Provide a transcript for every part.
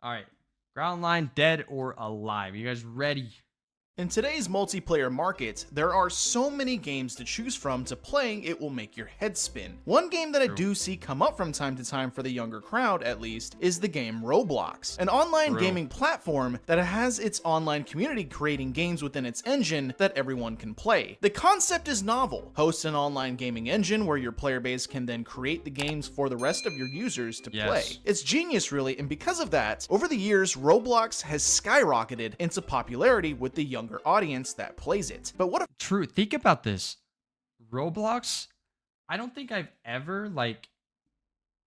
All right. Ground line, dead or alive? You guys ready? In today's multiplayer market, there are so many games to choose from to playing it will make your head spin. One game that I do see come up from time to time for the younger crowd at least is the game Roblox, an online gaming platform that has its online community creating games within its engine that everyone can play. The concept is novel. Host an online gaming engine where your player base can then create the games for the rest of your users to play. It's genius really, and because of that, over the years Roblox has skyrocketed into popularity with the younger audience that plays it. But what if True, think about this. Roblox, I don't think I've ever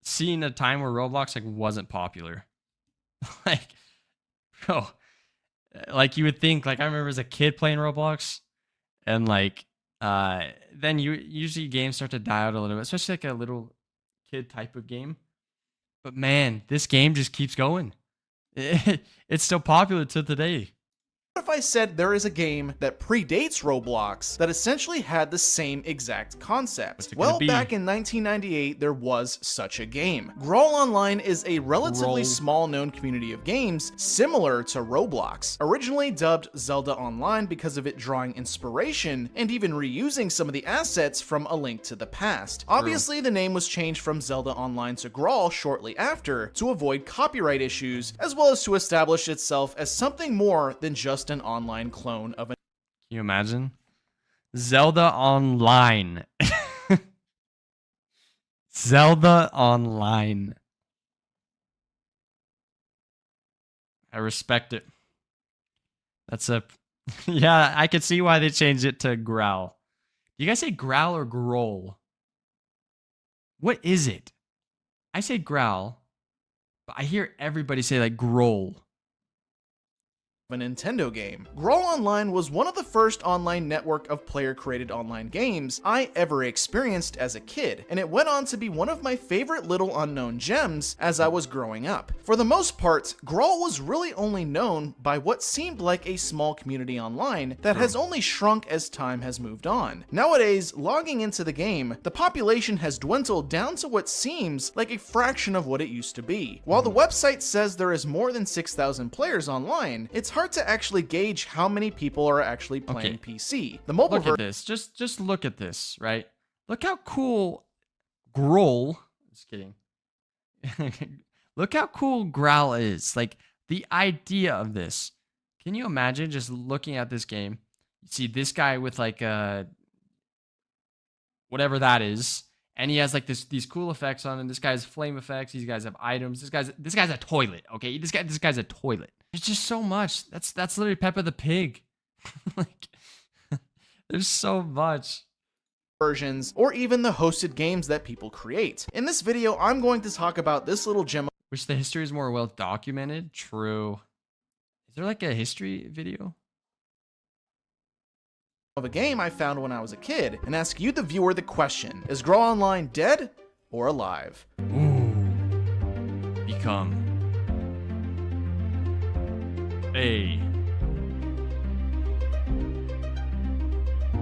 seen a time where Roblox wasn't popular. like bro, you would think, I remember as a kid playing Roblox, and then you usually games start to die out a little bit, especially a little kid type of game. But man, this game just keeps going. It's still popular to today. What if I said there is a game that predates Roblox that essentially had the same exact concept? Well, back in 1998, there was such a game. Graal Online is a relatively small-known community of games similar to Roblox. Originally dubbed Zelda Online because of it drawing inspiration and even reusing some of the assets from A Link to the Past. Obviously, the name was changed from Zelda Online to Graal shortly after to avoid copyright issues, as well as to establish itself as something more than just an online clone of an. Can you imagine? Zelda Online. Zelda Online. I respect it. That's a... yeah, I could see why they changed it to Graal. Do you guys say Graal or Growl? What is it? I say Graal, but I hear everybody say Growl. A Nintendo game. Graal Online was one of the first online network of player-created online games I ever experienced as a kid, and it went on to be one of my favorite little unknown gems as I was growing up. For the most part, Graal was really only known by what seemed like a small community online that has only shrunk as time has moved on. Nowadays, logging into the game, the population has dwindled down to what seems like a fraction of what it used to be. While the website says there is more than 6,000 players online, it's hard to actually gauge how many people are actually playing PC. The mobile Look at this. Just look at this, right? Look how cool Growl. Just kidding. Look how cool Graal is. The idea of this. Can you imagine just looking at this game? You see this guy with whatever that is, and he has these cool effects on him. This guy's flame effects. These guys have items. This guy's a toilet. Okay, this guy's a toilet. There's just so much. That's literally Peppa the Pig. There's so much. Versions, or even the hosted games that people create. In this video, I'm going to talk about this little gem. Wish the history is more well documented. True. Is there a history video? Of a game I found when I was a kid, and ask you, the viewer, the question: is Graal Online dead or alive? Ooh. Become a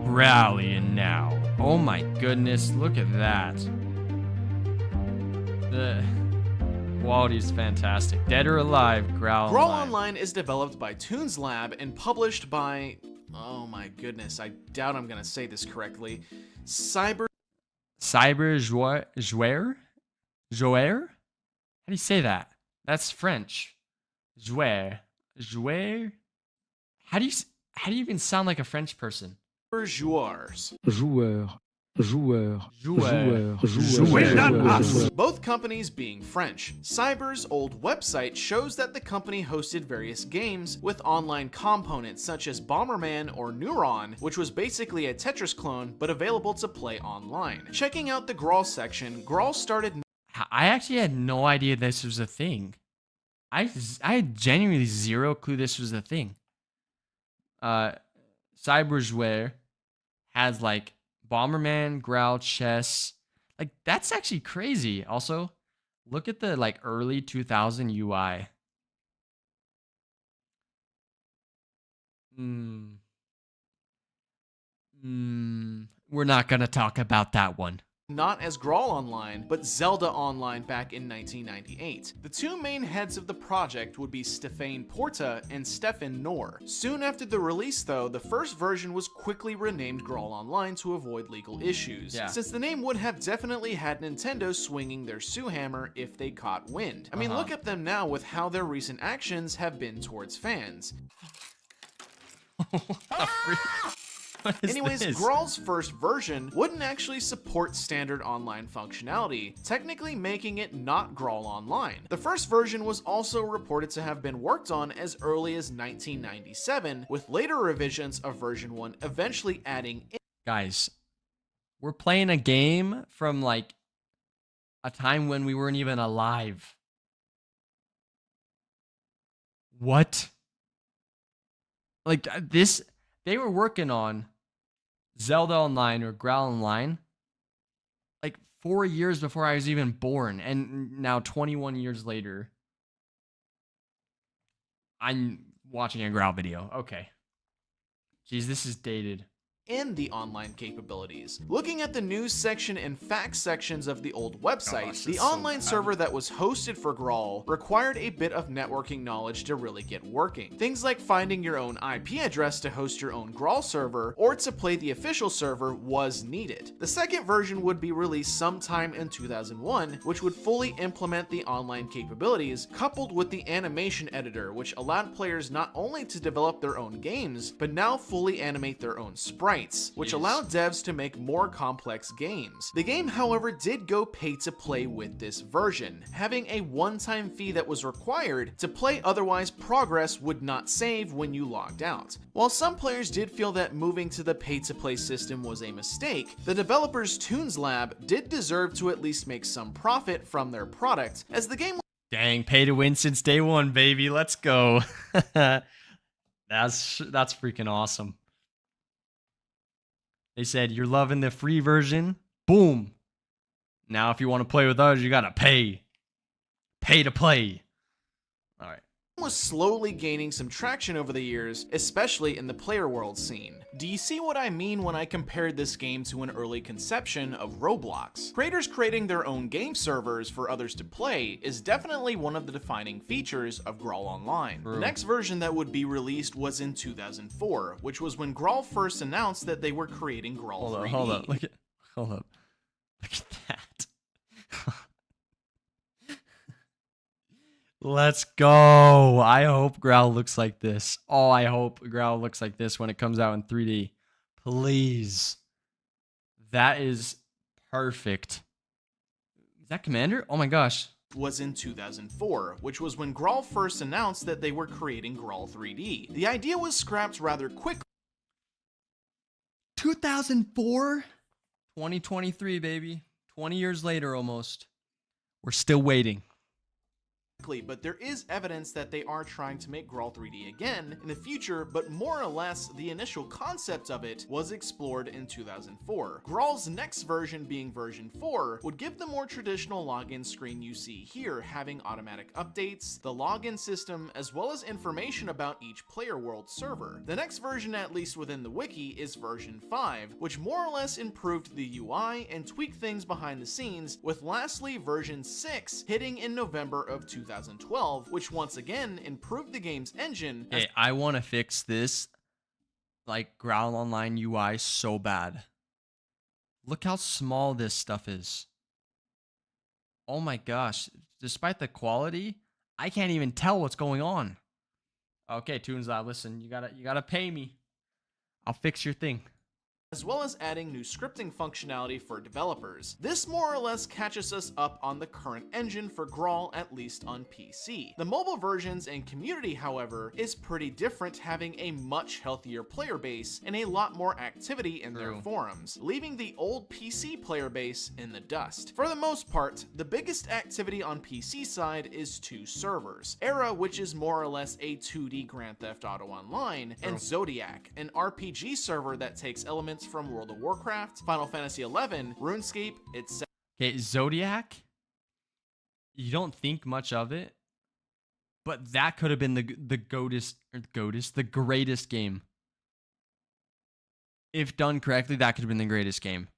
Graalian now. Oh my goodness, look at that. The quality is fantastic. Dead or alive, Graal Online is developed by Toons Lab and published by, oh my goodness, I doubt I'm gonna say this correctly, Cyber Jouer? How do you say that? That's French. Jouer. How do you even sound like a French person? Joueurs. Joueur. Both companies being French. Cyber's old website shows that the company hosted various games with online components such as Bomberman or Neuron, which was basically a Tetris clone but available to play online. Checking out the Graal section, Graal started... I actually had no idea this was a thing. I had genuinely zero clue this was a thing. Cyberjouer has Bomberman, Graal, chess. That's actually crazy. Also, look at the early 2000 UI. We're not gonna talk about that one. not as Graal Online, but Zelda Online back in 1998. The two main heads of the project would be Stefan Porta and Stefan Noor. Soon after the release though, the first version was quickly renamed Graal Online to avoid legal issues, since the name would have definitely had Nintendo swinging their sue hammer if they caught wind. I mean, look at them now with how their recent actions have been towards fans. Anyways, Graal's first version wouldn't actually support standard online functionality, technically making it not Graal Online. The first version was also reported to have been worked on as early as 1997, with later revisions of version 1 eventually adding in. Guys, we're playing a game from like a time when we weren't even alive. What? Like this, they were working on Zelda Online or Graal Online like 4 years before I was even born, and now 21 years later I'm watching a Graal video. Okay. Jeez, this is dated. In the online capabilities. Looking at the news section and facts sections of the old website, the online server that was hosted for Graal required a bit of networking knowledge to really get working. Things like finding your own IP address to host your own Graal server or to play the official server was needed. The second version would be released sometime in 2001, which would fully implement the online capabilities, coupled with the animation editor, which allowed players not only to develop their own games, but now fully animate their own sprites, which allowed devs to make more complex games. The game, however, did go pay to play with this version, having a one-time fee that was required to play, otherwise progress would not save when you logged out. While some players did feel that moving to the pay-to-play system was a mistake, the developers Toons Lab did deserve to at least make some profit from their product, as the game. Dang, pay to win since day one, baby. Let's go. That's freaking awesome. They said, you're loving the free version. Boom. Now, if you want to play with us, you got to pay. Pay to play. All right. Was slowly gaining some traction over the years, especially in the player world scene. Do you see what I mean when I compared this game to an early conception of Roblox? Creators creating their own game servers for others to play is definitely one of the defining features of Graal Online. The next version that would be released was in 2004, which was when Graal first announced that they were creating Graal 3D. Hold up. Look at that. Let's go. I hope Graal looks like this. Oh, I hope Graal looks like this when it comes out in 3D. Please. That is perfect. Is that Commander? Oh my gosh. Was in 2004, which was when Graal first announced that they were creating Graal 3D. The idea was scrapped rather quickly. 2004? 2023, baby. 20 years later almost. We're still waiting. But there is evidence that they are trying to make Graal 3D again in the future, but more or less the initial concept of it was explored in 2004. Graal's next version, being version 4, would give the more traditional login screen you see here, having automatic updates, the login system, as well as information about each player world server. The next version, at least within the wiki, is version 5, which more or less improved the UI and tweaked things behind the scenes, with lastly version 6 hitting in November of 2012, which once again improved the game's engine. Hey, I want to fix this like Graal Online UI so bad. Look how small this stuff is. Oh my gosh. Despite the quality, I can't even tell what's going on. Okay, Toons Lab, listen, you gotta pay me. I'll fix your thing. As well as adding new scripting functionality for developers. This more or less catches us up on the current engine for Graal, at least on PC. The mobile versions and community, however, is pretty different, having a much healthier player base and a lot more activity in their forums, leaving the old PC player base in the dust. For the most part, the biggest activity on PC side is two servers: Era, which is more or less a 2D Grand Theft Auto Online, and Zodiac, an RPG server that takes elements from World of Warcraft, Final Fantasy XI, RuneScape, etc. Okay, Zodiac, you don't think much of it, but that could have been the greatest game. If done correctly, that could have been the greatest game.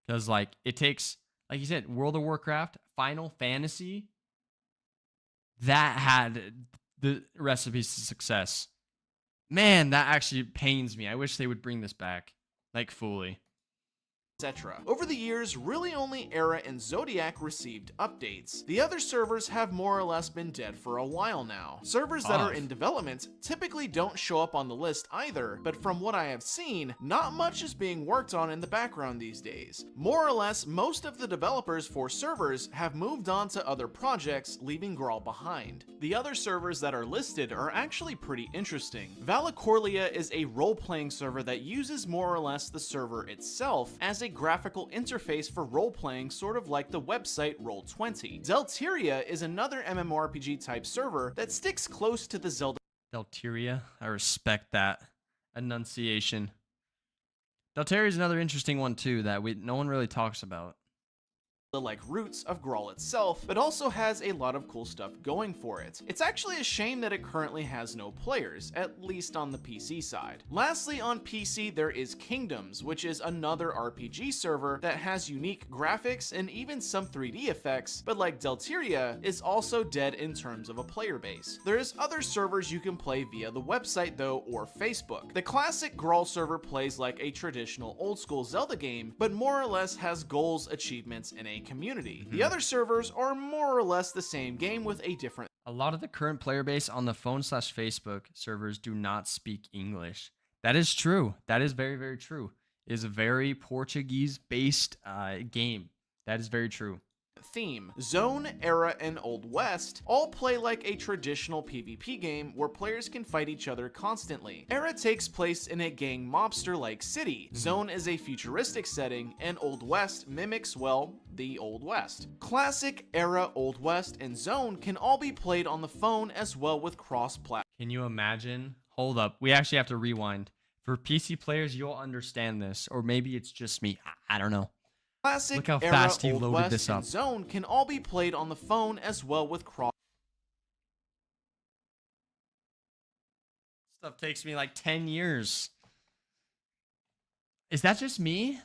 Because like it takes, like you said, World of Warcraft, Final Fantasy, that had the recipes to success. Man, that actually pains me. I wish they would bring this back, like fully. etc. Over the years, really only Era and Zodiac received updates. The other servers have more or less been dead for a while now. Servers that are in development typically don't show up on the list either, but from what I have seen, not much is being worked on in the background these days. More or less, most of the developers for servers have moved on to other projects, leaving Graal behind. The other servers that are listed are actually pretty interesting. Valicorlia is a role-playing server that uses more or less the server itself as a graphical interface for role-playing, sort of like the website Roll20. Zelteria is another MMORPG type server that sticks close to the Zelda. Delteria, I respect that enunciation. Delteria is another interesting one too that no one really talks about. Like roots of Graal itself, but also has a lot of cool stuff going for it. It's actually a shame that it currently has no players, at least on the PC side. Lastly, on PC there is Kingdoms, which is another RPG server that has unique graphics and even some 3D effects, but like Delteria, is also dead in terms of a player base. There's other servers you can play via the website though, or Facebook. The classic Graal server plays like a traditional old school Zelda game, but more or less has goals, achievements, and a community. The other servers are more or less the same game with a different. A lot of the current player base on the phone/Facebook servers do not speak English. That is true. That is very, very true. It is a very Portuguese-based game. That is very true. Theme. Zone, Era, and Old West all play like a traditional PvP game where players can fight each other constantly. Era takes place in a gang mobster-like city. Zone is a futuristic setting, and Old West mimics, well, the Old West. Classic, Era, Old West, and Zone can all be played on the phone as well with cross-platform. Can you imagine? Hold up. We actually have to rewind. For PC players, you'll understand this, or maybe it's just me. I don't know. Classic, Look how Era, fast he Old loaded West, this up. and Zone can all be played on the phone as well with cross. Stuff takes me like 10 years. Is that just me?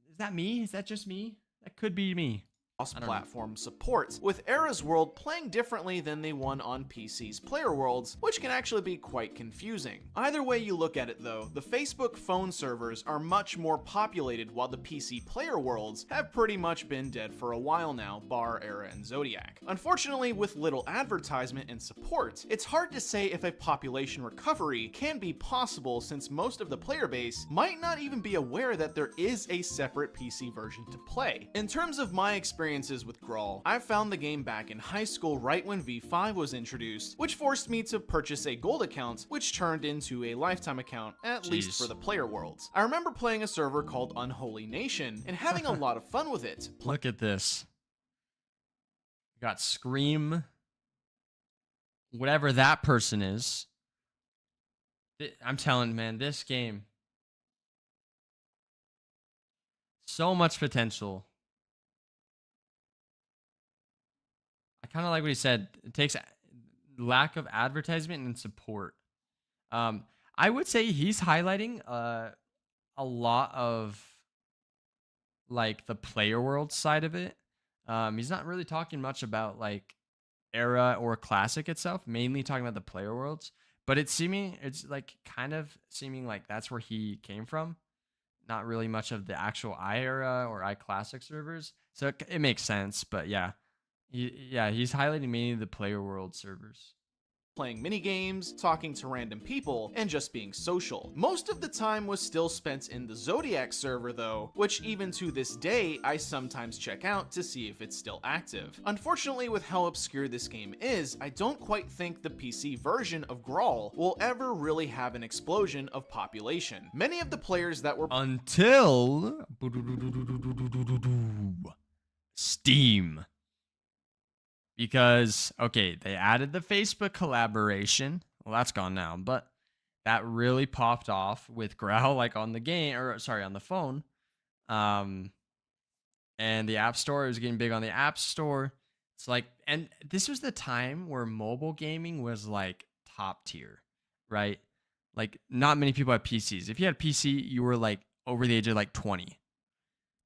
Is that me? Is that just me? That could be me. Cross-platform support, with Era's world playing differently than the one on PC's player worlds, which can actually be quite confusing. Either way you look at it though, the Facebook phone servers are much more populated while the PC player worlds have pretty much been dead for a while now, bar Era and Zodiac. Unfortunately, with little advertisement and support, it's hard to say if a population recovery can be possible since most of the player base might not even be aware that there is a separate PC version to play. In terms of my experiences with Graal, I found the game back in high school right when V5 was introduced, which forced me to purchase a gold account, which turned into a lifetime account, at least for the player worlds. I remember playing a server called Unholy Nation and having a lot of fun with it. Look at this. We got Scream. Whatever that person is. I'm telling you, man, this game. So much potential. I kind of like what he said. It takes lack of advertisement and support. I would say he's highlighting a lot of like the player world side of it. He's not really talking much about like Era or Classic itself, mainly talking about the player worlds. But it's like kind of seeming like that's where he came from. Not really much of the actual Era or Classic servers. So it makes sense, but yeah. He's highlighting mainly the player world servers. Playing minigames, talking to random people, and just being social. Most of the time was still spent in the Zodiac server though, which even to this day I sometimes check out to see if it's still active. Unfortunately, with how obscure this game is, I don't quite think the PC version of Graal will ever really have an explosion of population. Many of the players that were until Steam. Because, okay, they added the Facebook collaboration. Well, that's gone now, but that really popped off with Graal, like on the game, or sorry, on the phone. And the App Store, it was getting big on the App Store. It's like, and this was the time where mobile gaming was like top tier, right? Like, not many people had PCs. If you had a PC, you were like over the age of like 20.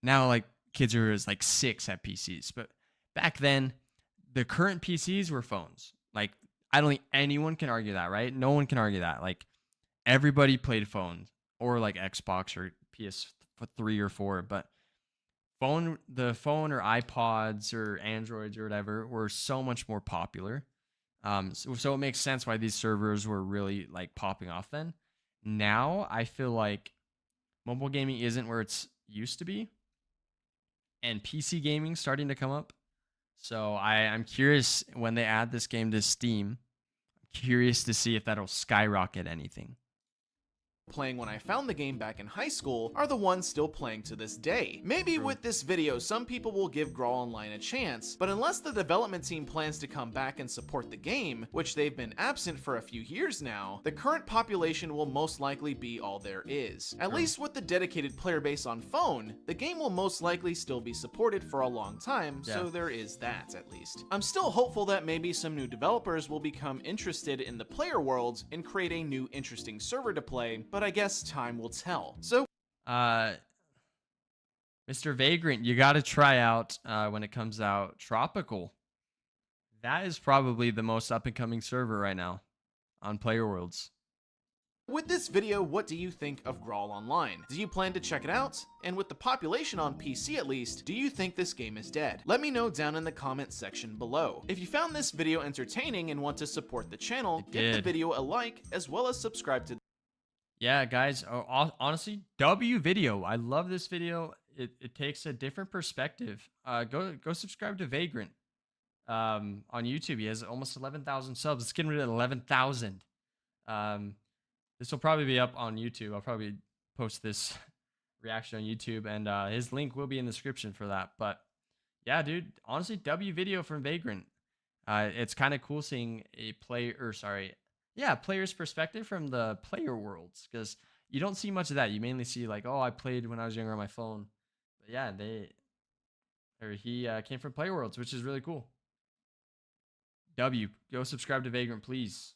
Now, like, kids are like 6 at PCs. But back then, the current PCs were phones. Like, I don't think anyone can argue that, right? No one can argue that. Like, everybody played phones or like Xbox or PS3 or 4, but the phone or iPods or Androids or whatever were so much more popular. So it makes sense why these servers were really like popping off then. Now I feel like mobile gaming isn't where it's used to be, and PC gaming starting to come up. So I'm curious when they add this game to Steam. I'm curious to see if that'll skyrocket anything. Playing when I found the game back in high school are the ones still playing to this day. Maybe with this video some people will give Graal Online a chance, but unless the development team plans to come back and support the game, which they've been absent for a few years now, the current population will most likely be all there is. At least with the dedicated player base on phone, the game will most likely still be supported for a long time, so there is that at least. I'm still hopeful that maybe some new developers will become interested in the player world and create a new interesting server to play, but I guess time will tell. So, Mr. Vagrant, you got to try out when it comes out Tropical. That is probably the most up and coming server right now on Player Worlds. with this video, what do you think of Graal Online? Do you plan to check it out? And with the population on PC at least, do you think this game is dead? Let me know down in the comment section below. If you found this video entertaining and want to support the channel, give the video a like as well as subscribe to. Yeah, guys, honestly, W video. I love this video. It takes a different perspective. Go subscribe to Vagrant on YouTube. He has almost 11,000 subs. It's getting rid of 11,000. This will probably be up on YouTube. I'll probably post this reaction on YouTube, and his link will be in the description for that. But yeah, dude, honestly, W video from Vagrant. It's kind of cool seeing a player's perspective from the player worlds, because you don't see much of that. You mainly see like, oh, I played when I was younger on my phone. But yeah, he came from player worlds, which is really cool. W, go subscribe to Vagrant, please.